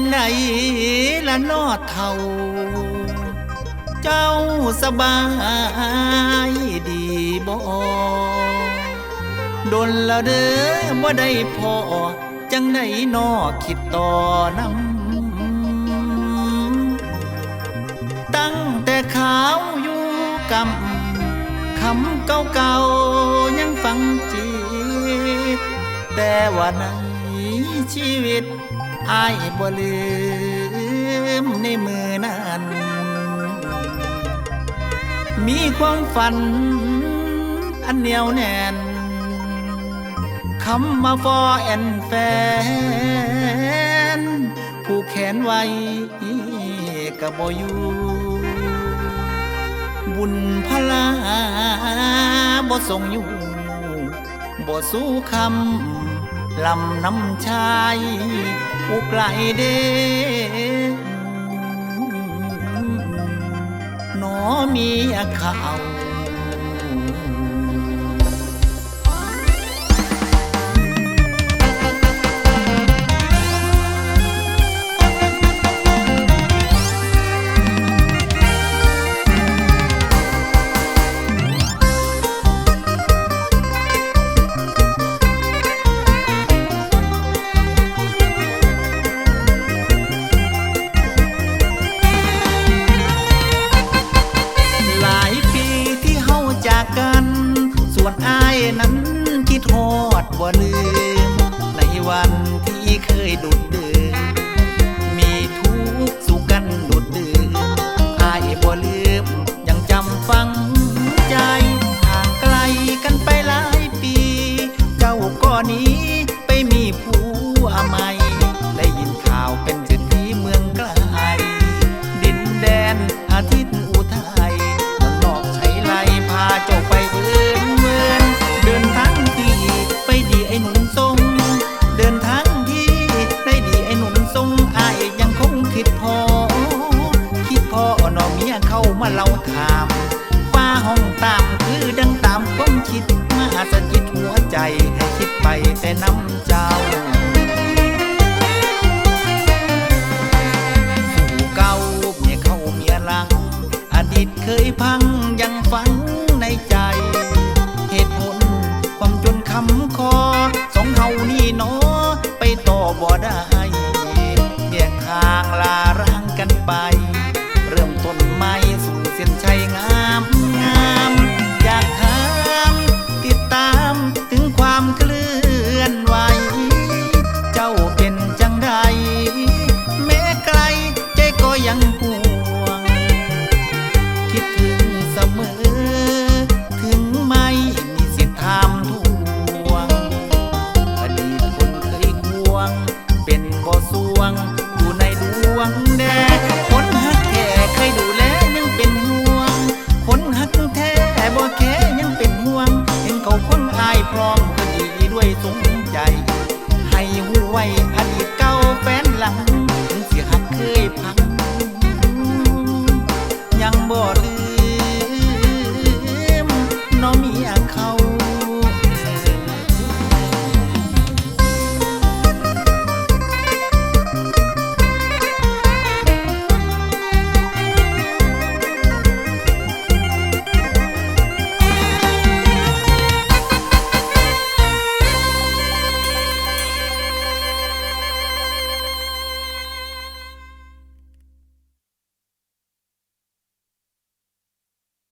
งใดละนอดเท่าเจ้าสบายดีบ่ดนแล้วเด้อบ่ได้พอจังได้นอคิดต่อนำตั้งแต่ขาวอยู่กำคำเก่าๆยังฝังจิตแต่ว่าในชีวิตอ้ายบ่ลืมในมือนั้นมีความฝันอันเหนียวแน่นคำมาฟอแอนแฟนผู้แขนไว้กับบ่อยู่บุญพลาบ่ส่งอยู่บ่สู้คำลำน้ำชายอุกไกลเด้หนอมีข่าวส่วนอ้ายนั้นคิดฮอดบ่ลืมในวันที่เคยดุดดื่มมีทุกข์สุขกันดุดดื่มอ้ายบ่ลืมยังจำฝังใจห่างไกลกันไปหลายปีเจ้าก็หนีไปมีผัวใหม่ได้ยินข่าวเป็นเศรษฐีเมืองไกลดินแดนอาทิตย์อุทัยมันนอกใช้ไล่พาเจ้าไปเดินทางที่ไปดีไอ้หนุ่มทรงเดินทางที่ได้ดีไอ้หนุ่มทรงอ้ายยังคงคิดพอน้องเมียเข้ามาเล่าถามป้าห้องตามคือดังตามความคิดมาสะกิดหัวใจให้คิดไปแต่น้ำเจ้าสู่เก่าเมียเข้าเมียหลังอดีตเคยพังยังฝังในใจเหตุผลความจนคำคอสองเฮานี่เนาะไปต่อบ่ได้แยกทางลาร้างกันไปเริ่มต้นใหม่สู่เส้นชัยงามอยากถามติดตามถึงความเคลื่อนไหวเจ้าเป็นจังใดแม้ไกลใจก็ยังห่วงคิดถึงเสมอ